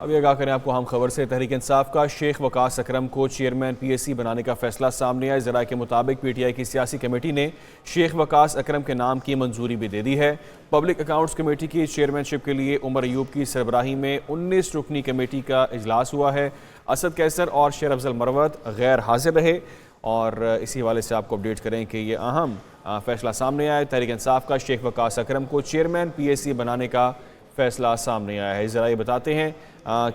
ابھی آگاہ کریں آپ کو اہم خبر سے۔ تحریک انصاف کا شیخ وقاص اکرم کو چیئرمین پی ایس سی بنانے کا فیصلہ سامنے آیا۔ ذرائع کے مطابق پی ٹی آئی کی سیاسی کمیٹی نے شیخ وقاص اکرم کے نام کی منظوری بھی دے دی ہے۔ پبلک اکاؤنٹس کمیٹی کی چیئرمین شپ کے لیے عمر ایوب کی سربراہی میں 19 رکنی کمیٹی کا اجلاس ہوا ہے۔ اسد کیسر اور شیر افضل مروت غیر حاضر رہے، اور اسی حوالے سے آپ کو اپڈیٹ کریں کہ یہ اہم فیصلہ سامنے آیا ہے۔ تحریک انصاف کا شیخ وقاص اکرم کو چیئرمین پی ایس سی بنانے کا فیصلہ سامنے آیا ہے۔ ذرائع بتاتے ہیں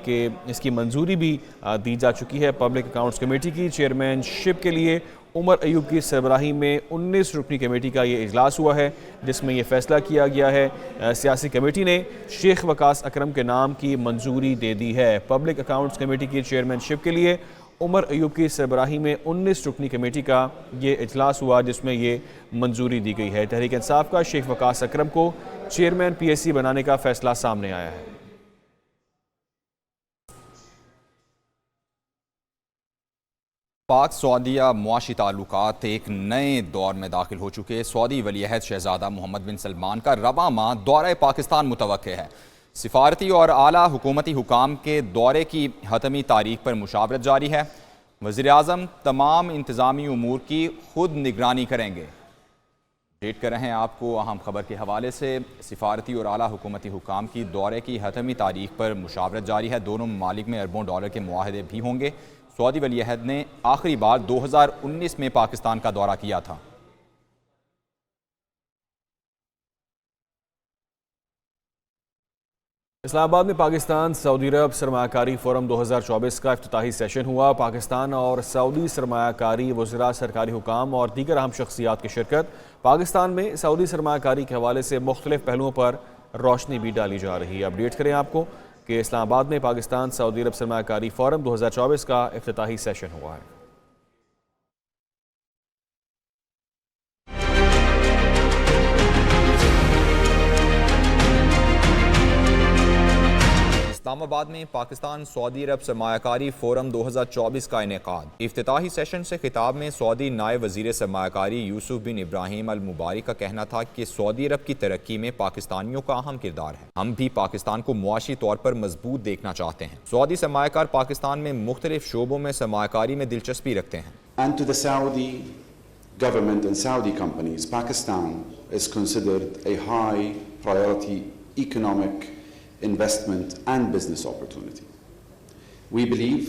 کہ اس کی منظوری بھی دی جا چکی ہے۔ پبلک اکاؤنٹس کمیٹی کی چیئرمین شپ کے لیے عمر ایوب کی سربراہی میں 19 رکنی کمیٹی کا یہ اجلاس ہوا ہے، جس میں یہ فیصلہ کیا گیا ہے۔ سیاسی کمیٹی نے شیخ وقاص اکرم کے نام کی منظوری دے دی ہے۔ پبلک اکاؤنٹس کمیٹی کی چیئرمین شپ کے لیے عمر ایوب کی سربراہی میں 19 رکنی کمیٹی کا یہ اجلاس ہوا، جس میں یہ منظوری دی گئی ہے۔ تحریک انصاف کا شیخ وقاص اکرم کو چیئرمین پی ایس سی بنانے کا فیصلہ سامنے آیا ہے۔ پاک سعودیہ معاشی تعلقات ایک نئے دور میں داخل ہو چکے۔ سعودی ولی عہد شہزادہ محمد بن سلمان کا رواں ماہ دورہ پاکستان متوقع ہے۔ سفارتی اور اعلیٰ حکومتی حکام کے دورے کی حتمی تاریخ پر مشاورت جاری ہے۔ وزیراعظم تمام انتظامی امور کی خود نگرانی کریں گے۔ اپڈیٹ کر رہے ہیں آپ کو اہم خبر کے حوالے سے۔ سفارتی اور اعلیٰ حکومتی حکام کی دورے کی حتمی تاریخ پر مشاورت جاری ہے۔ دونوں ممالک میں اربوں ڈالر کے معاہدے بھی ہوں گے۔ سعودی ولی عہد نے آخری بار 2019 میں پاکستان کا دورہ کیا تھا۔ اسلام آباد میں پاکستان سعودی عرب سرمایہ کاری فورم 2024 کا افتتاحی سیشن ہوا۔ پاکستان اور سعودی سرمایہ کاری وزراء، سرکاری حکام اور دیگر اہم شخصیات کی شرکت۔ پاکستان میں سعودی سرمایہ کاری کے حوالے سے مختلف پہلوؤں پر روشنی بھی ڈالی جا رہی ہے۔ اپڈیٹ کریں آپ کو کہ اسلام آباد میں پاکستان سعودی عرب سرمایہ کاری فورم 2024 کا افتتاحی سیشن ہوا ہے۔ اسلام آباد میں پاکستان سعودی عرب سرمایہ کاری فورم 2024 کا انعقاد۔ افتتاحی سیشن سے خطاب میں سعودی نائب وزیر سرمایہ کاری یوسف بن ابراہیم المبارک کا کہنا تھا کہ سعودی عرب کی ترقی میں پاکستانیوں کا اہم کردار ہے۔ ہم بھی پاکستان کو معاشی طور پر مضبوط دیکھنا چاہتے ہیں۔ سعودی سرمایہ کار پاکستان میں مختلف شعبوں میں سرمایہ کاری میں دلچسپی رکھتے ہیں۔ And to the Saudi government and Saudi companies, Pakistan is considered a high priority economic investment and business opportunity. We believe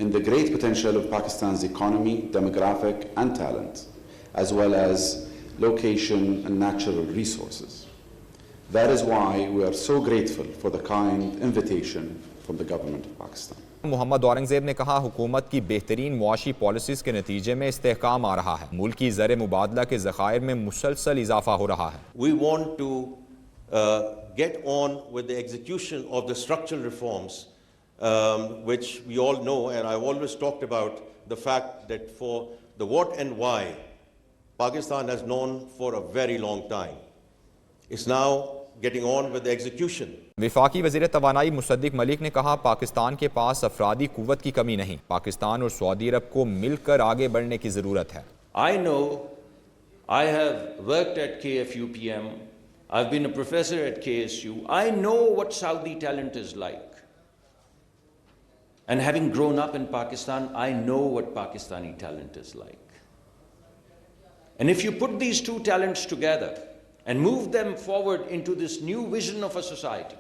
in the great potential of Pakistan's economy, demographic and talent, as well as location and natural resources. That is why we are so grateful for the kind invitation from the government of Pakistan. Muhammad Aurangzeb نے کہا حکومت کی بہترین معاشی policies کے نتیجے میں استحکام آ رہا ہے۔ ملک کی زر مبادلہ کے ذخائر میں مسلسل اضافہ ہو رہا ہے۔ We want to get on with the execution of the structural reforms, which we all know, and I've always talked about the fact that for the what and why, Pakistan has known for a very long time. It's now getting on with the execution. وفاقی وزیر توانائی مصدق ملک نے کہا پاکستان کے پاس افرادی قوت کی کمی نہیں، پاکستان اور سعودی عرب کو مل کر آگے بڑھنے کی ضرورت ہے۔ I know, I have worked at KFUPM, I've been a professor at KSU, I know what Saudi talent is like. And having grown up in Pakistan, I know what Pakistani talent is like. And if you put these two talents together and move them forward into this new vision of a society,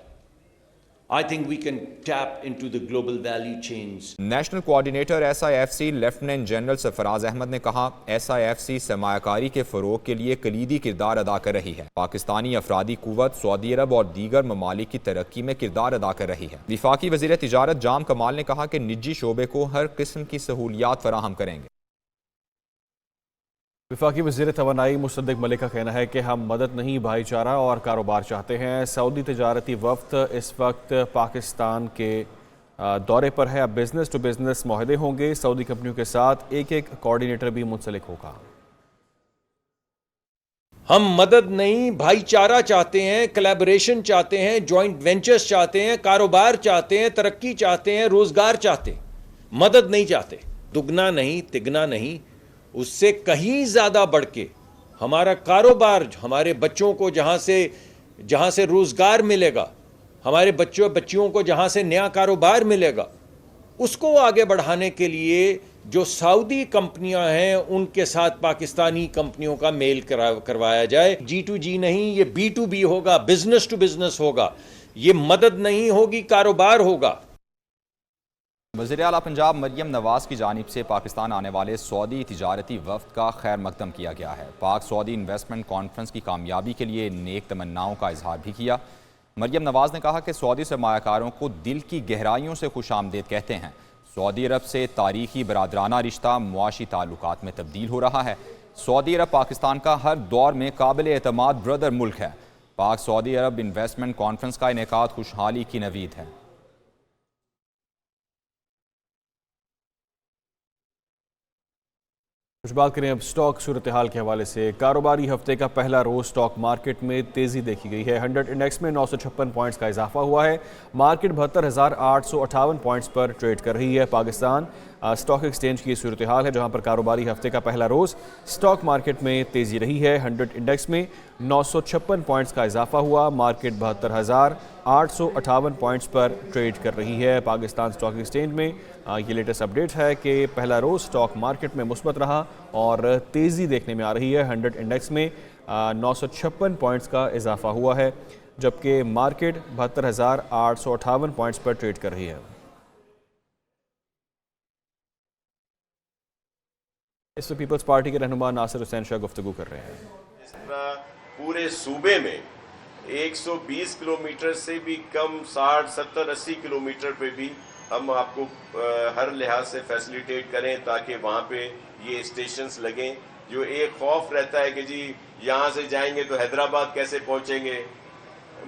I think we can tap into the global value chains. National coordinator S I F C lieutenant general Sarfraz Ahmed نے کہا S I F سی سرمایہ کاری کے فروغ کے لیے کلیدی کردار ادا کر رہی ہے۔ پاکستانی افرادی قوت سعودی عرب اور دیگر ممالک کی ترقی میں کردار ادا کر رہی ہے۔ وفاقی وزیر تجارت جام کمال نے کہا کہ نجی شعبے کو ہر قسم کی سہولیات فراہم کریں گے۔ وفاقی وزیر توانائی مصدق ملک کا کہنا ہے کہ ہم مدد نہیں بھائی چارہ اور کاروبار چاہتے ہیں۔ سعودی تجارتی وفد اس وقت پاکستان کے دورے پر ہے۔ اب بزنس ٹو بزنس معاہدے ہوں گے۔ سعودی کمپنیوں کے ساتھ ایک کوارڈینیٹر بھی منسلک ہوگا۔ ہم مدد نہیں بھائی چارہ چاہتے ہیں، کلیبریشن چاہتے ہیں، جوائنٹ وینچرز چاہتے ہیں، کاروبار چاہتے ہیں، ترقی چاہتے ہیں، روزگار چاہتے ہیں، مدد نہیں چاہتے۔ دگنا نہیں تگنا نہیں، اس سے کہیں زیادہ بڑھ کے ہمارا کاروبار، ہمارے بچوں کو جہاں سے روزگار ملے گا، ہمارے بچوں بچیوں کو جہاں سے نیا کاروبار ملے گا اس کو آگے بڑھانے کے لیے جو سعودی کمپنیاں ہیں ان کے ساتھ پاکستانی کمپنیوں کا میل کروایا جائے. G2G نہیں، یہ B2B ہوگا، بزنس ٹو بزنس ہوگا. یہ مدد نہیں ہوگی، کاروبار ہوگا. وزیر اعلیٰ پنجاب مریم نواز کی جانب سے پاکستان آنے والے سعودی تجارتی وفد کا خیر مقدم کیا گیا ہے. پاک سعودی انویسٹمنٹ کانفرنس کی کامیابی کے لیے نیک تمناؤں کا اظہار بھی کیا. مریم نواز نے کہا کہ سعودی سرمایہ کاروں کو دل کی گہرائیوں سے خوش آمدید کہتے ہیں. سعودی عرب سے تاریخی برادرانہ رشتہ معاشی تعلقات میں تبدیل ہو رہا ہے. سعودی عرب پاکستان کا ہر دور میں قابل اعتماد برادر ملک ہے. پاک سعودی عرب انویسٹمنٹ کانفرنس کا انعقاد خوشحالی کی نوید ہے. کچھ بات کریں اب سٹاک صورتحال کے حوالے سے. کاروباری ہفتے کا پہلا روز سٹاک مارکیٹ میں تیزی دیکھی گئی ہے. 100 انڈیکس میں 956 پوائنٹس کا اضافہ ہوا ہے. مارکیٹ 72,858 پوائنٹس پر ٹریڈ کر رہی ہے. پاکستان سٹاک ایکسچینج کی صورتحال ہے جہاں پر کاروباری ہفتے کا پہلا روز سٹاک مارکیٹ میں تیزی رہی ہے. 100 انڈیکس میں 956 پوائنٹس کا اضافہ ہوا. مارکیٹ 72,858 پوائنٹس پر ٹریڈ کر رہی ہے. پاکستان سٹاک ایکسچینج میں یہ لیٹسٹ اپڈیٹ ہے کہ پہلا روز سٹاک مارکیٹ میں مثبت رہا اور تیزی دیکھنے میں آ رہی ہے. 100 انڈیکس میں 956 پوائنٹس کا اضافہ ہوا ہے جبکہ مارکیٹ 72,858 پوائنٹس پر ٹریڈ کر رہی ہے. اس میں پیپلز پارٹی کے رہنما ناصر حسین شاہ گفتگو کر رہے ہیں. اس طرح پورے صوبے میں 120 کلومیٹر سے بھی کم 60 70 80 کلومیٹر پہ بھی ہم آپ کو ہر لحاظ سے فیسلیٹیٹ کریں تاکہ وہاں پہ یہ اسٹیشنز لگیں. جو ایک خوف رہتا ہے کہ جی یہاں سے جائیں گے تو حیدرآباد کیسے پہنچیں گے،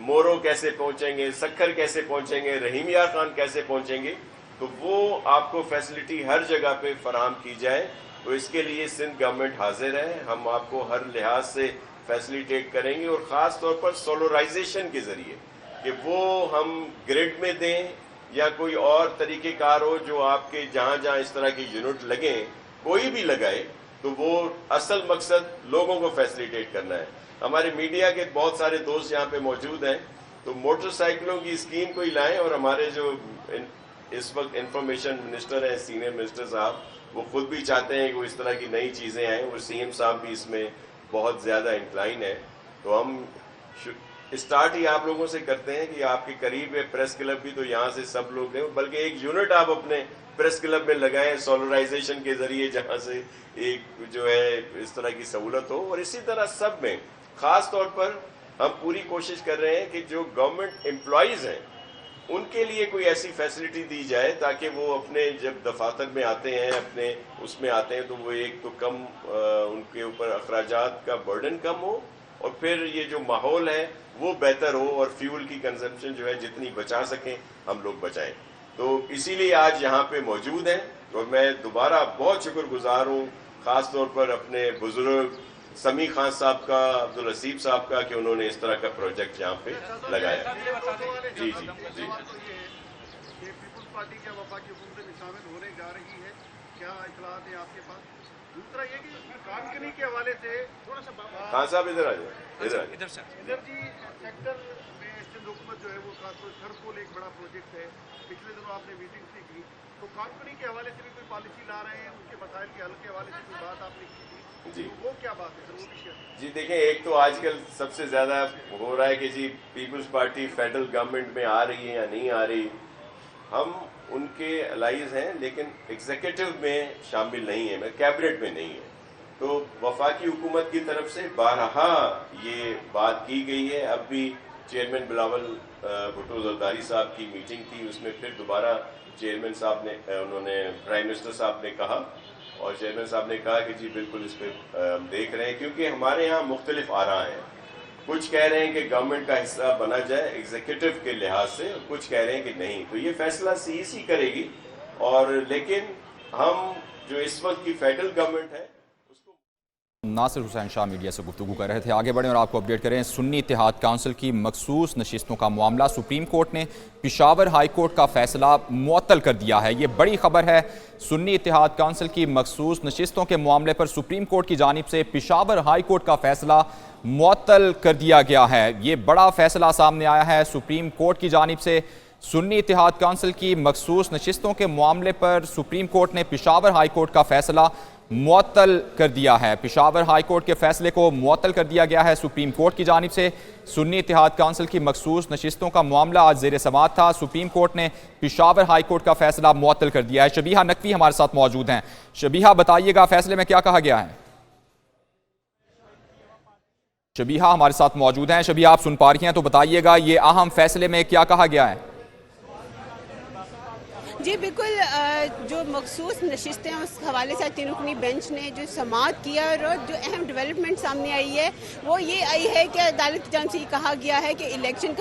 مورو کیسے پہنچیں گے، سکھر کیسے پہنچیں گے، رحیم یار خان کیسے پہنچیں گے، تو وہ آپ کو فیسلٹی ہر جگہ پہ فراہم کی جائے. تو اس کے لیے سندھ گورنمنٹ حاضر ہے. ہم آپ کو ہر لحاظ سے فیسلیٹیٹ کریں گے اور خاص طور پر سولرائزیشن کے ذریعے کہ وہ ہم گریڈ میں دیں یا کوئی اور طریقہ کار ہو جو آپ کے جہاں جہاں اس طرح کے یونٹ لگیں کوئی بھی لگائے، تو وہ اصل مقصد لوگوں کو فیسلیٹیٹ کرنا ہے. ہمارے میڈیا کے بہت سارے دوست یہاں پہ موجود ہیں تو موٹر سائیکلوں کی اسکیم کوئی لائیں. اور ہمارے جو اس وقت انفارمیشن منسٹر ہیں سینئر منسٹر صاحب، وہ خود بھی چاہتے ہیں کہ وہ اس طرح کی نئی چیزیں آئیں اور سی ایم صاحب بھی اس میں بہت زیادہ انکلائن ہے. تو ہم اسٹارٹ ہی آپ لوگوں سے کرتے ہیں کہ آپ کے قریب ہے پریس کلب بھی، تو یہاں سے سب لوگ ہیں، بلکہ ایک یونٹ آپ اپنے پریس کلب میں لگائیں سولرائزیشن کے ذریعے جہاں سے ایک جو ہے اس طرح کی سہولت ہو. اور اسی طرح سب میں خاص طور پر ہم پوری کوشش کر رہے ہیں کہ جو گورنمنٹ امپلائیز ہیں ان کے لیے کوئی ایسی فیسلٹی دی جائے تاکہ وہ اپنے جب دفاتر میں آتے ہیں اپنے اس میں آتے ہیں تو وہ ایک تو کم ان کے اوپر اخراجات کا برڈن کم ہو اور پھر یہ جو ماحول ہے وہ بہتر ہو اور فیول کی کنزمپشن جو ہے جتنی بچا سکیں ہم لوگ بچائیں. تو اسی لیے آج یہاں پہ موجود ہیں اور میں دوبارہ بہت شکر گزار ہوں خاص طور پر اپنے بزرگ سمیع خان صاحب کا، عبدالحسیب صاحب کا کہ انہوں نے اس طرح کا پروجیکٹ یہاں پہ لگایا. جی جی جی پیپلز پارٹی کیا وفاقی حکومت میں شامل ہونے جا رہی ہے، کیا اطلاعات ہیں آپ کے پاس؟ دوسرا یہ کہ کانکنی کے حوالے سے تھوڑا سا خان صاحب ادھر آ جائیں. ادھر جی سیکٹر میں سندھ حکومت جو ہے وہ خاص طور سرپول ایک بڑا پروجیکٹ ہے، پچھلے دنوں آپ نے میٹنگ سے کی، تو کانکنی کے حوالے سے بھی کوئی پالیسی لا رہے ہیں، ان کے مسائل کے حل کے حوالے سے کوئی بات آپ نے کی تھی؟ جی وہ کیا بات ہے سر؟ جی دیکھیں، ایک تو آج کل سب سے زیادہ ہو رہا ہے کہ جی پیپلز پارٹی فیڈرل گورنمنٹ میں آ رہی ہے یا نہیں آ رہی. ہم ان کے الائز ہیں لیکن ایگزیکٹو میں شامل نہیں ہیں، کیبنٹ میں نہیں ہے. تو وفاقی حکومت کی طرف سے بارہا یہ بات کی گئی ہے. اب بھی چیئرمین بلاول بھٹو زرداری صاحب کی میٹنگ تھی، اس میں پھر دوبارہ چیئرمین صاحب نے انہوں نے پرائم منسٹر صاحب نے کہا اور چیئرمین صاحب نے کہا کہ جی بالکل اس پہ ہم دیکھ رہے ہیں کیونکہ ہمارے یہاں مختلف آراء ہیں. کچھ کہہ رہے ہیں کہ گورنمنٹ کا حصہ بنا جائے ایگزیکٹو کے لحاظ سے، کچھ کہہ رہے ہیں کہ نہیں. تو یہ فیصلہ سی سی کرے گی. اور لیکن ہم جو اس وقت کی فیڈرل گورنمنٹ ہے اس کو. ناصر حسین شاہ میڈیا سے گفتگو کر رہے تھے. آگے بڑھیں اور آپ کو اپڈیٹ کریں. سنی اتحاد کونسل کی مخصوص نشستوں کا معاملہ، سپریم کورٹ نے پشاور ہائی کورٹ کا فیصلہ معطل کر دیا ہے. یہ بڑی خبر ہے. سنی اتحاد کونسل کی مخصوص نشستوں کے معاملے پر سپریم کورٹ کی جانب سے پشاور ہائی کورٹ کا فیصلہ معطل کر دیا گیا ہے۔ یہ بڑا فیصلہ سامنے آیا ہے سپریم کورٹ کی جانب سے۔ سنی اتحاد کونسل کی مخصوص نشستوں کے معاملے پر سپریم کورٹ نے پشاور ہائی کورٹ کا فیصلہ معطل کر دیا ہے۔ پشاور ہائی کورٹ کے فیصلے کو معطل کر دیا گیا ہے سپریم کورٹ کی جانب سے۔ سنی اتحاد کونسل کی مخصوص نشستوں کا معاملہ آج زیر سماعت تھا۔ سپریم کورٹ نے پشاور ہائی کورٹ کا فیصلہ معطل کر دیا ہے۔ شبیہہ نقوی ہمارے ساتھ موجود ہیں۔ شبیہہ بتائیے گا فیصلے میں کیا کہا گیا ہے؟ شبیہہ ہمارے ساتھ موجود ہیں۔ شبیہہ آپ سن پا رہی ہیں تو بتائیے گا یہ اہم فیصلے میں کیا کہا گیا ہے؟ جی بالکل، جو مخصوص نشستیں اس حوالے سے تین رکنی بینچ نے جو سماعت کیا اور جو اہم ڈیولپمنٹ سامنے آئی ہے وہ یہ آئی ہے کہ عدالت کی جانب سے یہ کہا گیا ہے کہ الیکشن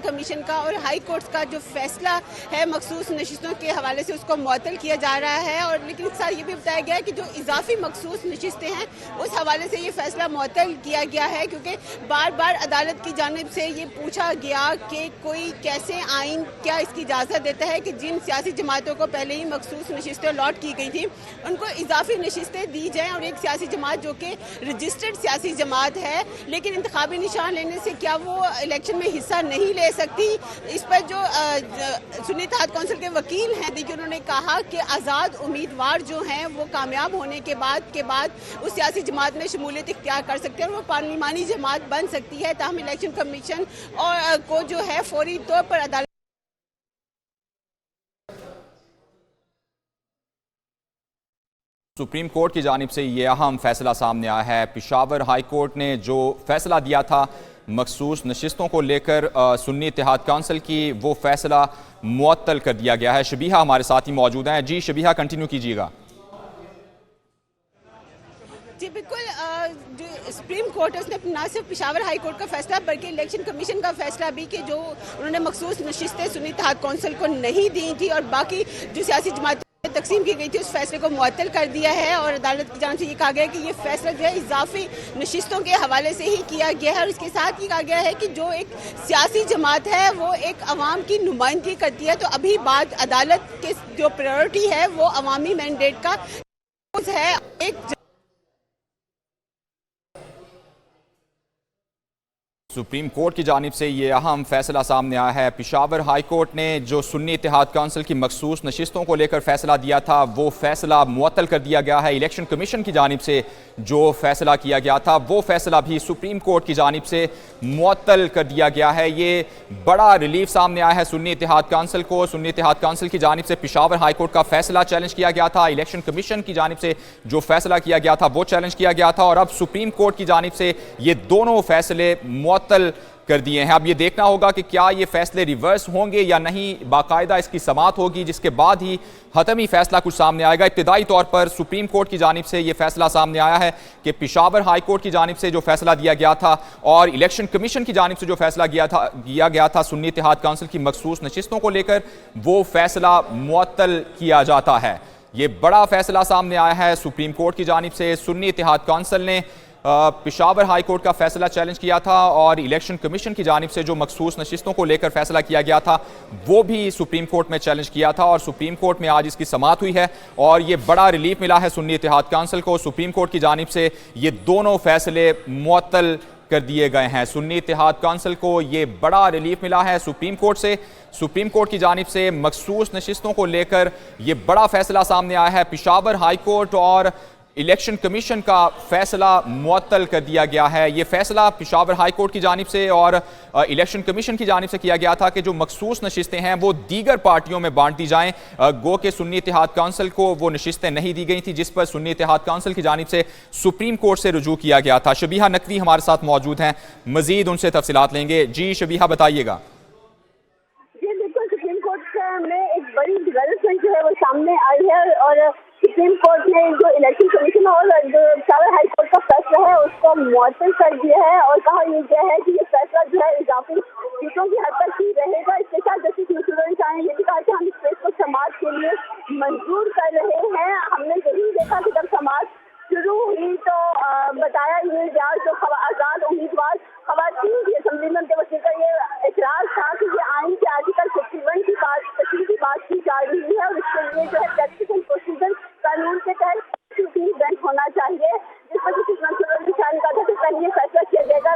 کمیشن کا اور ہائی کورٹس کا جو فیصلہ ہے مخصوص نشستوں کے حوالے سے اس کو معطل کیا جا رہا ہے، اور لیکن اس ساتھ یہ بھی بتایا گیا ہے کہ جو اضافی مخصوص نشستیں ہیں اس حوالے سے یہ فیصلہ معطل کیا گیا ہے، کیونکہ بار بار عدالت کی جانب سے یہ پوچھا گیا کہ کوئی کیسے آئین کیا اس کی اجازت دیتا ہے کہ جن سیاسی جماعتوں کو پہلے ہی مخصوص نشستیں الاٹ کی گئی تھیں ان کو اضافی نشستیں دی جائیں، اور ایک سیاسی جماعت جو کہ رجسٹرڈ سیاسی جماعت ہے لیکن انتخابی نشان لینے سے کیا وہ الیکشن میں حصہ نہیں لے سکتی۔ اس پر جو سنی اتحاد کونسل کے وکیل ہیں دیکھیے انہوں نے کہا کہ آزاد امیدوار جو ہیں وہ کامیاب ہونے کے بعد اس سیاسی جماعت میں شمولیت اختیار کر سکتے ہیں اور وہ پارلیمانی جماعت بن سکتی ہے، تاہم الیکشن کمیشن کو جو ہے فوری طور پر عدالت سپریم کورٹ کی جانب سے یہ اہم فیصلہ سامنے آیا ہے۔ پشاور ہائی کورٹ نے جو فیصلہ دیا تھا مخصوص نشستوں کو لے کر سنی اتحاد کونسل کی، وہ فیصلہ معطل کر دیا گیا ہے۔ شبیہہ ہمارے ساتھ ہی موجود ہیں۔ جی شبیہہ کنٹینیو کیجیے گا۔ جی بالکل، جو سپریم کورٹ ہے اس نے نہ صرف پشاور ہائی کورٹ کا فیصلہ بلکہ الیکشن کمیشن کا فیصلہ بھی کہ جو انہوں نے مخصوص نشستیں سنی اتحاد کونسل کو نہیں دی تھی اور باقی جو سیاسی جماعتیں تقسیم کی گئی تھی اس فیصلے کو معطل کر دیا ہے، اور عدالت کی جانب سے یہ کہا گیا ہے کہ یہ فیصلہ جو ہے اضافی نشستوں کے حوالے سے ہی کیا گیا ہے، اور اس کے ساتھ یہ کہا گیا ہے کہ جو ایک سیاسی جماعت ہے وہ ایک عوام کی نمائندگی کرتی ہے، تو ابھی بعد عدالت کے جو پریورٹی ہے وہ عوامی مینڈیٹ کا ہے۔ ایک سپریم کورٹ کی جانب سے یہ اہم فیصلہ سامنے آیا ہے۔ پشاور ہائی کورٹ نے جو سنی اتحاد کونسل کی مخصوص نشستوں کو لے کر فیصلہ دیا تھا وہ فیصلہ معطل کر دیا گیا ہے۔ الیکشن کمیشن کی جانب سے جو فیصلہ کیا گیا تھا وہ فیصلہ بھی سپریم کورٹ کی جانب سے معطل کر دیا گیا ہے۔ یہ بڑا ریلیف سامنے آیا ہے سنی اتحاد کونسل کو۔ سنی اتحاد کونسل کی جانب سے پشاور ہائی کورٹ کا فیصلہ چیلنج کیا گیا تھا، الیکشن کمیشن کی جانب سے جو فیصلہ کیا گیا تھا وہ چیلنج کیا گیا تھا، اور اب سپریم کورٹ کی جانب سے یہ دونوں فیصلے معطل کر دیے ہیں۔ اب یہ دیکھنا ہوگا کہ کیا یہ فیصلے ریورس ہوں گے یا نہیں، باقاعدہ اس کی سماعت ہوگی جس کے بعد ہی حتمی فیصلہ کچھ سامنے آئے گا۔ ابتدائی طور پر سپریم کورٹ کی جانب سے یہ فیصلہ سامنے آیا ہے کہ پشاور ہائی کورٹ کی جانب سے جو فیصلہ دیا گیا تھا اور الیکشن کمیشن کی جانب سے جو فیصلہ کیا گیا تھا سنی اتحاد کونسل کی مخصوص نشستوں کو لے کر، وہ فیصلہ معطل کیا جاتا ہے۔ یہ بڑا فیصلہ سامنے آیا ہے سپریم کورٹ کی جانب سے۔ سنی اتحاد کونسل نے پشاور ہائی کورٹ کا فیصلہ چیلنج کیا تھا اور الیکشن کمیشن کی جانب سے جو مخصوص نشستوں کو لے کر فیصلہ کیا گیا تھا وہ بھی سپریم کورٹ میں چیلنج کیا تھا، اور سپریم کورٹ میں آج اس کی سماعت ہوئی ہے اور یہ بڑا ریلیف ملا ہے سنی اتحاد کونسل کو۔ سپریم کورٹ کی جانب سے یہ دونوں فیصلے معطل کر دیے گئے ہیں۔ سنی اتحاد کونسل کو یہ بڑا ریلیف ملا ہے سپریم کورٹ سے۔ سپریم کورٹ کی جانب سے مخصوص نشستوں کو لے کر یہ بڑا فیصلہ سامنے آیا ہے۔ پشاور ہائی کورٹ اور الیکشن کمیشن کا فیصلہ معطل کر دیا گیا ہے۔ یہ فیصلہ پشاور ہائی کورٹ کی جانب سے اور الیکشن کمیشن کی جانب سے کیا گیا تھا کہ جو مخصوص نشستیں ہیں وہ دیگر پارٹیوں میں بانٹ دی جائیں، گو کہ سنی اتحاد کونسل کو وہ نشستیں نہیں دی گئی تھیں جس پر سنی اتحاد کونسل کی جانب سے سپریم کورٹ سے رجوع کیا گیا تھا۔ شبیہہ نقوی ہمارے ساتھ موجود ہیں، مزید ان سے تفصیلات لیں گے۔ جی شبیہہ بتائیے گا۔ جی بالکل، سپریم کورٹ میں ایک بڑی ڈیولپمنٹ جو ہے وہ سامنے آئی ہے، اور سپریم کورٹ نے جو الیکشن کمیشن اور جو پشاور ہائی کورٹ کا فیصلہ ہے اس کو معطل کر دیا ہے، اور کہا یہ گیا ہے کہ یہ فیصلہ جو ہے اضافی سیٹوں کی حد تک ہی رہے گا۔ اس کے ساتھ جسٹس مسرور علی شاہ نے یہ بھی کہا کہ ہم اس کیس کو سماعت کے لیے منظور کر رہے ہیں۔ ہم نے یہی دیکھا کہ جب سماعت شروع ہوئی تو بتایا یہ گیا جو آزاد امیدوار خواتین کی اسمبلی میں کے وسیع کا یہ اعتراض تھا کہ یہ آئین کے آرٹیکل 51 کی بات کی جا رہی ہے، اور اس کے لیے جو ہے پریکٹس اینڈ پروسیجر قانون کے تحت بینچ ہونا چاہیے، جس پر جسٹس مسرور علی شاہ نے کہا تھا کہ پہلے یہ فیصلہ کیا جائے گا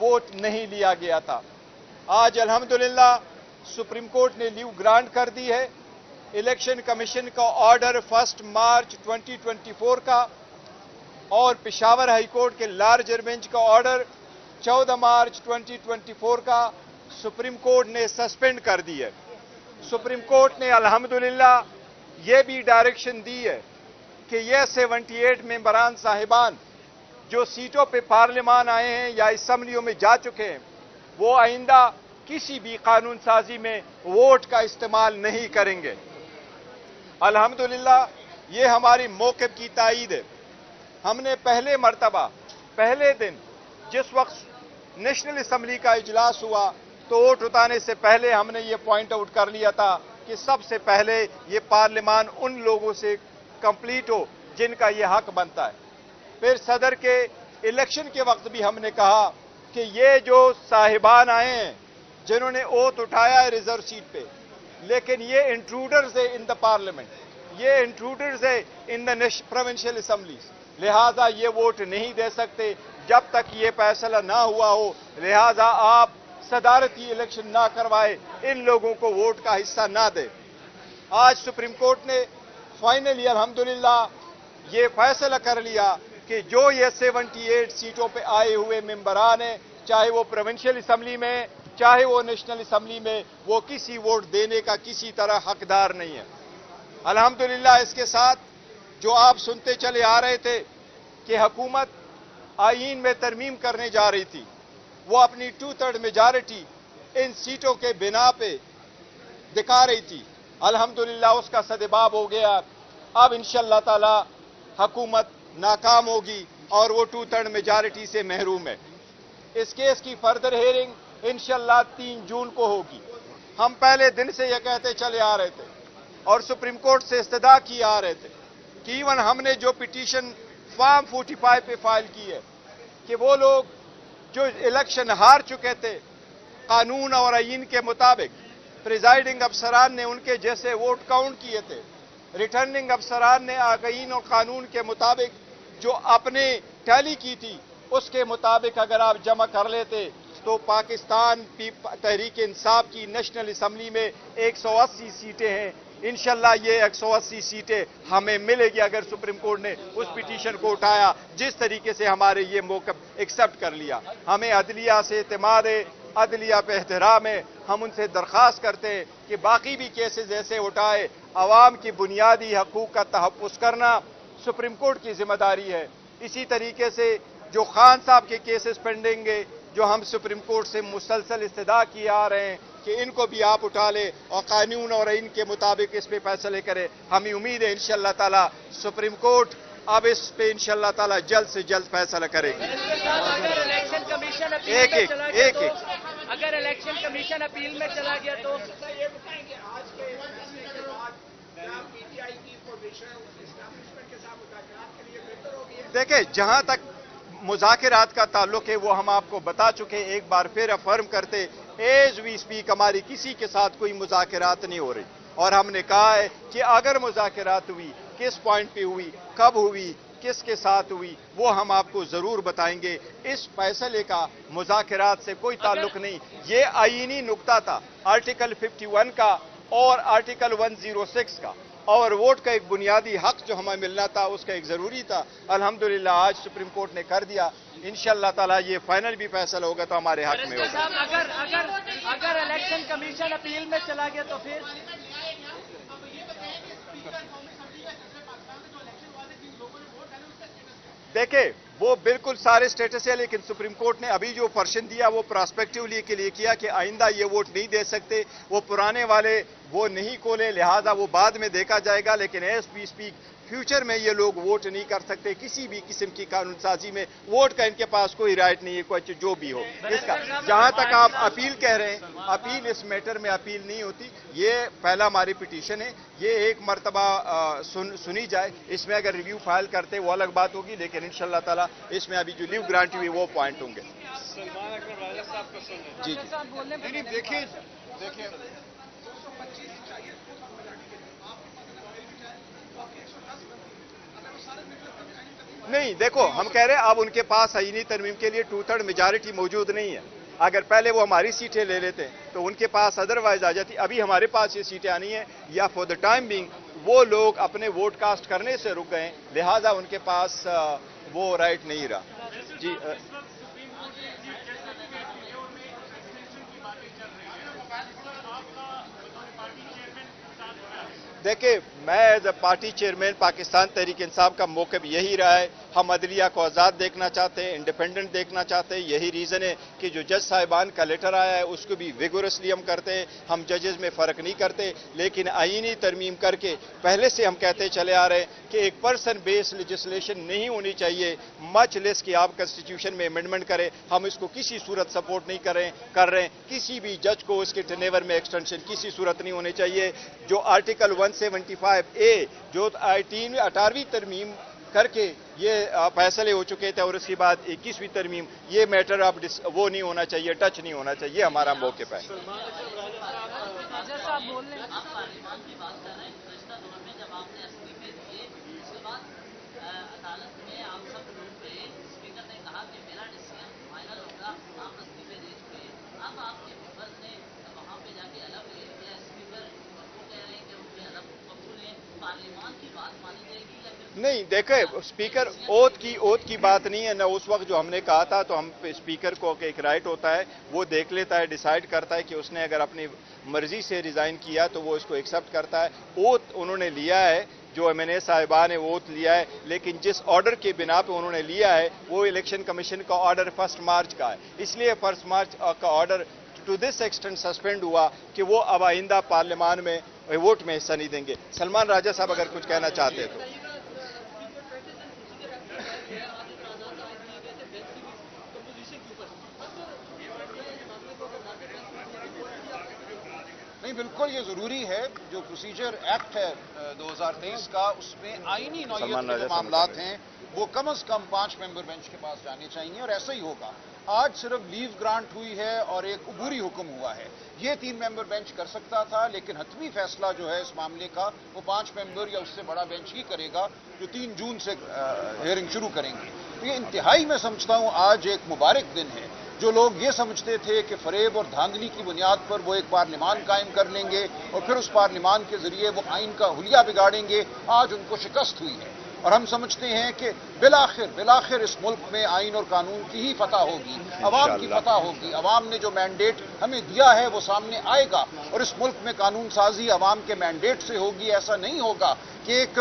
ووٹ نہیں لیا گیا تھا. آج الحمدللہ سپریم کورٹ نے لیو گرانٹ کر دی ہے. الیکشن کمیشن کا آرڈر 1 مارچ 2024 کا اور پشاور ہائی کورٹ کے لارجر بینچ کا آرڈر 14 مارچ 2024 کا سپریم کورٹ نے سسپینڈ کر دی ہے. سپریم کورٹ نے الحمدللہ یہ بھی ڈائریکشن دی ہے کہ یہ 78 ممبران صاحبان جو سیٹوں پہ پارلیمان آئے ہیں یا اسمبلیوں میں جا چکے ہیں وہ آئندہ کسی بھی قانون سازی میں ووٹ کا استعمال نہیں کریں گے. الحمدللہ یہ ہماری موقف کی تائید ہے. ہم نے پہلے مرتبہ پہلے دن جس وقت نیشنل اسمبلی کا اجلاس ہوا تو ووٹ اٹھانے سے پہلے ہم نے یہ پوائنٹ آؤٹ کر لیا تھا کہ سب سے پہلے یہ پارلیمان ان لوگوں سے کمپلیٹ ہو جن کا یہ حق بنتا ہے. پھر صدر کے الیکشن کے وقت بھی ہم نے کہا کہ یہ جو صاحبان آئے ہیں جنہوں نے اوت اٹھایا ہے ریزرو سیٹ پہ لیکن یہ انٹروڈرز ہے ان دا پارلیمنٹ, یہ انٹروڈرز ہے ان دا پروونشل اسمبلیز, لہذا یہ ووٹ نہیں دے سکتے جب تک یہ فیصلہ نہ ہوا ہو. لہذا آپ صدارتی الیکشن نہ کروائے, ان لوگوں کو ووٹ کا حصہ نہ دے. آج سپریم کورٹ نے فائنلی الحمدللہ یہ فیصلہ کر لیا کہ جو یہ 78 سیٹوں پہ آئے ہوئے ممبران ہیں چاہے وہ پروونشل اسمبلی میں چاہے وہ نیشنل اسمبلی میں وہ کسی ووٹ دینے کا کسی طرح حقدار نہیں ہے. الحمدللہ اس کے ساتھ جو آپ سنتے چلے آ رہے تھے کہ حکومت آئین میں ترمیم کرنے جا رہی تھی, وہ اپنی 2/3 میجارٹی ان سیٹوں کے بنا پہ دکھا رہی تھی. الحمدللہ اس کا سدباب ہو گیا. اب انشاءاللہ تعالی حکومت ناکام ہوگی اور وہ 2/3 میجارٹی سے محروم ہے. اس کیس کی فردر ہیئرنگ انشاءاللہ 3 جون کو ہوگی. ہم پہلے دن سے یہ کہتے چلے آ رہے تھے اور سپریم کورٹ سے استدعا کی آ رہے تھے کہ ایون ہم نے جو پٹیشن فارم 45 پہ فائل کی ہے کہ وہ لوگ جو الیکشن ہار چکے تھے قانون اور آئین کے مطابق, پریزائڈنگ افسران نے ان کے جیسے ووٹ کاؤنٹ کیے تھے, ریٹرننگ افسران نے آئین اور قانون کے مطابق جو اپنے ٹیلی کی تھی اس کے مطابق اگر آپ جمع کر لیتے تو پاکستان تحریک انصاف کی نیشنل اسمبلی میں 180 سیٹیں ہیں. انشاءاللہ یہ 180 سیٹیں ہمیں ملے گی اگر سپریم کورٹ نے اس پٹیشن کو اٹھایا جس طریقے سے ہمارے یہ موقف ایکسپٹ کر لیا. ہمیں عدلیہ سے اعتماد ہے, عدلیہ پہ احترام ہے. ہم ان سے درخواست کرتے ہیں کہ باقی بھی کیسز ایسے اٹھائے. عوام کی بنیادی حقوق کا تحفظ کرنا سپریم کورٹ کی ذمہ داری ہے. اسی طریقے سے جو خان صاحب کے کیسز پینڈنگ ہے جو ہم سپریم کورٹ سے مسلسل استدعا کیے آ رہے ہیں کہ ان کو بھی آپ اٹھا لیں اور قانون اور آئین کے مطابق اس پہ فیصلے کریں. ہمیں امید ہے انشاءاللہ تعالی سپریم کورٹ اب اس پہ انشاءاللہ تعالی جلد سے جلد فیصلہ کرے گی. اگر الیکشن کمیشن اپیل میں چلا گیا تو دیکھیں جہاں تک مذاکرات کا تعلق ہے وہ ہم آپ کو بتا چکے, ایک بار پھر افرم کرتے ایز وی اسپیک ہماری کسی کے ساتھ کوئی مذاکرات نہیں ہو رہی اور ہم نے کہا ہے کہ اگر مذاکرات ہوئی کس پوائنٹ پہ ہوئی, کب ہوئی, کس کے ساتھ ہوئی وہ ہم آپ کو ضرور بتائیں گے. اس فیصلے کا مذاکرات سے کوئی تعلق نہیں. یہ آئینی نقطہ تھا آرٹیکل 51 کا اور آرٹیکل 106 کا اور ووٹ کا ایک بنیادی حق جو ہمیں ملنا تھا اس کا ایک ضروری تھا. الحمدللہ آج سپریم کورٹ نے کر دیا. انشاءاللہ تعالیٰ یہ فائنل بھی فیصلہ ہوگا تو ہمارے حق میں ہوگا. اگر الیکشن کمیشن اپیل میں چلا گیا تو پھر دیکھیں وہ بالکل سارے سٹیٹس ہے لیکن سپریم کورٹ نے ابھی جو فرشن دیا وہ پراسپیکٹیولی کے لیے کیا کہ آئندہ یہ ووٹ نہیں دے سکتے, وہ پرانے والے وہ نہیں کھولے, لہذا وہ بعد میں دیکھا جائے گا. لیکن ایز وی اسپیک فیوچر میں یہ لوگ ووٹ نہیں کر سکتے کسی بھی قسم کی قانون سازی میں. ووٹ کا ان کے پاس کوئی رائٹ نہیں ہے, کوئی جو بھی ہو اس کا. جہاں تک آپ اپیل کہہ رہے ہیں, اپیل اس میٹر میں اپیل نہیں ہوتی. یہ پہلا ہماری پٹیشن ہے, یہ ایک مرتبہ سنی جائے. اس میں اگر ریویو فائل کرتے وہ الگ بات ہوگی لیکن انشاءاللہ تعالیٰ اس میں ابھی جو لیو گرانٹ ہوئی وہ پوائنٹ ہوں گے. جی جی دیکھیے نہیں دیکھو ہم کہہ رہے ہیں اب ان کے پاس آئینی ترمیم کے لیے 2/3 میجارٹی موجود نہیں ہے. اگر پہلے وہ ہماری سیٹیں لے لیتے تو ان کے پاس ادروائز آ جاتی. ابھی ہمارے پاس یہ سیٹیں آنی ہیں یا فور دا ٹائم بینگ وہ لوگ اپنے ووٹ کاسٹ کرنے سے رک گئے لہٰذا ان کے پاس وہ رائٹ نہیں رہا. جی دیکھیں میں as a party chairman Pakistan Tehreek Insaf کا موقف یہی رہا ہے. ہم عدلیہ کو آزاد دیکھنا چاہتے ہیں, انڈیپینڈنٹ دیکھنا چاہتے ہیں. یہی ریزن ہے کہ جو جج صاحبان کا لیٹر آیا ہے اس کو بھی ویگورسلی ہم کرتے ہیں. ہم ججز میں فرق نہیں کرتے, لیکن آئینی ترمیم کر کے پہلے سے ہم کہتے چلے آ رہے ہیں کہ ایک پرسن بیس لیجسلیشن نہیں ہونی چاہیے, مچ لیس کہ آپ کنسٹیٹیوشن میں امینڈمنٹ کریں. ہم اس کو کسی صورت سپورٹ نہیں کر رہے ہیں. کسی بھی جج کو اس کے ٹرنیور میں ایکسٹینشن کسی صورت نہیں ہونی چاہیے. جو آرٹیکل 175A جو 18ویں ترمیم کر کے یہ فیصلے ہو چکے تھے اور اس کے بعد 21ویں ترمیم, یہ میٹر اب وہ نہیں ہونا چاہیے, ٹچ نہیں ہونا چاہیے. ہمارا موقف ہے. نہیں دیکھیں اسپیکر اوتھ کی بات نہیں ہے. نہ اس وقت جو ہم نے کہا تھا تو ہم اسپیکر کو ایک رائٹ ہوتا ہے, وہ دیکھ لیتا ہے, ڈیسائیڈ کرتا ہے کہ اس نے اگر اپنی مرضی سے ریزائن کیا تو وہ اس کو ایکسیپٹ کرتا ہے. اوتھ انہوں نے لیا ہے, جو MNA صاحبان نے اوتھ لیا ہے, لیکن جس آرڈر کے بنا پہ انہوں نے لیا ہے وہ الیکشن کمیشن کا آرڈر 1 مارچ کا ہے. اس لیے 1 مارچ کا order to this extent suspend ہوا کہ وہ اب آئندہ پارلیمان میں ووٹ میں حصہ نہیں دیں گے. سلمان راجہ صاحب اگر کچھ کہنا چاہتے تو. نہیں بالکل یہ ضروری ہے. جو پروسیجر ایکٹ ہے 2023 کا, اس میں آئینی نوعیت کے جو معاملات ہیں وہ کم از کم 5 ممبر بینچ کے پاس جانے چاہیے, اور ایسا ہی ہوگا. آج صرف لیو گرانٹ ہوئی ہے اور ایک عبوری حکم ہوا ہے. یہ 3 ممبر بینچ کر سکتا تھا, لیکن حتمی فیصلہ جو ہے اس معاملے کا وہ 5 ممبر یا اس سے بڑا بینچ ہی کرے گا, جو 3 جون سے ہیئرنگ شروع کریں گے. تو یہ انتہائی میں سمجھتا ہوں آج ایک مبارک دن ہے. جو لوگ یہ سمجھتے تھے کہ فریب اور دھاندلی کی بنیاد پر وہ ایک پارلیمان قائم کر لیں گے اور پھر اس پارلیمان کے ذریعے وہ آئین کا حلیہ بگاڑیں گے, آج ان کو شکست ہوئی ہے. اور ہم سمجھتے ہیں کہ بالآخر اس ملک میں آئین اور قانون کی ہی فتح ہوگی, عوام کی فتح ہوگی. عوام نے جو مینڈیٹ ہمیں دیا ہے وہ سامنے آئے گا, اور اس ملک میں قانون سازی عوام کے مینڈیٹ سے ہوگی. ایسا نہیں ہوگا کہ ایک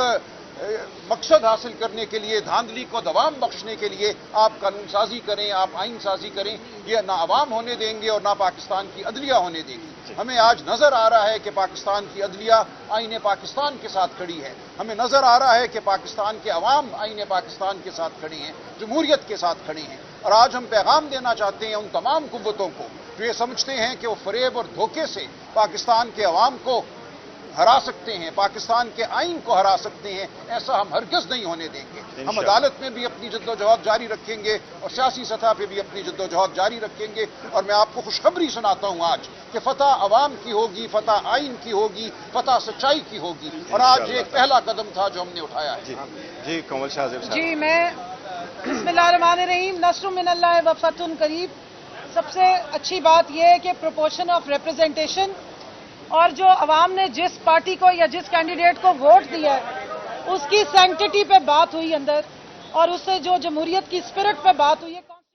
مقصد حاصل کرنے کے لیے, دھاندلی کو دوام بخشنے کے لیے آپ قانون سازی کریں, آپ آئین سازی کریں. یہ نہ عوام ہونے دیں گے اور نہ پاکستان کی عدلیہ ہونے دیں گی. ہمیں آج نظر آ رہا ہے کہ پاکستان کی عدلیہ آئین پاکستان کے ساتھ کھڑی ہے. ہمیں نظر آ رہا ہے کہ پاکستان کے عوام آئین پاکستان کے ساتھ کھڑی ہیں, جمہوریت کے ساتھ کھڑی ہیں. اور آج ہم پیغام دینا چاہتے ہیں ان تمام قوتوں کو جو یہ سمجھتے ہیں کہ وہ فریب اور دھوکے سے پاکستان کے عوام کو ہرا سکتے ہیں, پاکستان کے آئین کو ہرا سکتے ہیں. ایسا ہم ہرگز نہیں ہونے دیں گے. ہم عدالت میں بھی اپنی جدوجہد جاری رکھیں گے اور سیاسی سطح پہ بھی اپنی جدوجہد جاری رکھیں گے. اور میں آپ کو خوشخبری سناتا ہوں آج کہ فتح عوام کی ہوگی, فتح آئین کی ہوگی, فتح سچائی کی ہوگی. اور آج ایک پہلا قدم تھا جو ہم نے اٹھایا ہے. جی کومل شاہ صاحب. جی میں بسم اللہ الرحمن الرحیم. نصر من اللہ و فتح قریب. سب سے اچھی بات یہ ہے کہ پروپورشن آف ریپرزنٹیشن اور جو عوام نے جس پارٹی کو یا جس کینڈیڈیٹ کو ووٹ دیا ہے اس کی سینکٹیٹی پہ بات ہوئی اندر, اور اس سے جو جمہوریت کی اسپرٹ پہ بات ہوئی ہے.